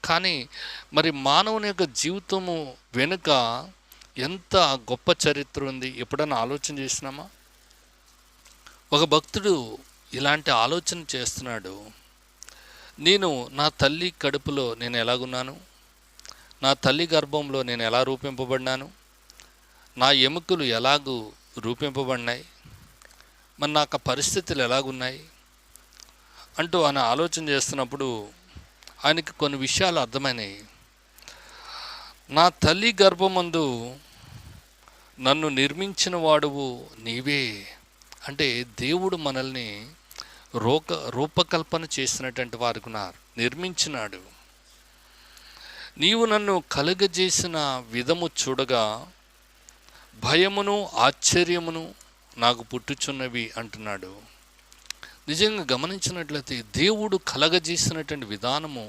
కానీ మరి మానవుని యొక్క జీవితము వెనుక ఎంత గొప్ప చరిత్ర ఉంది, ఎప్పుడైనా ఆలోచన చేసినామా? ఒక భక్తుడు ఇలాంటి ఆలోచన చేస్తున్నాడు. నేను నా తల్లి కడుపులో నేను ఎలాగున్నాను, నా తల్లి గర్భంలో నేను ఎలా రూపింపబడినాను, నా ఎముకలు ఎలాగూ రూపింపబడినాయి, మరి నాకు పరిస్థితులు ఎలాగున్నాయి అంటూ ఆయన ఆలోచన చేస్తున్నప్పుడు ఆయనకి కొన్ని విషయాలు అర్థమైనాయి. నా తల్లి గర్భమందు నన్ను నిర్మించిన వాడువు నీవే. అంటే దేవుడు మనల్ని రూపకల్పన చేసినటువంటి వారికి నిర్మించినాడు. నీవు నన్ను కలుగజేసిన విధము చూడగా భయమును ఆశ్చర్యమును నాకు పుట్టుచున్నవి అంటున్నాడు. నిజంగా గమనించినట్లయితే దేవుడు కలగజేసినటువంటి విధానము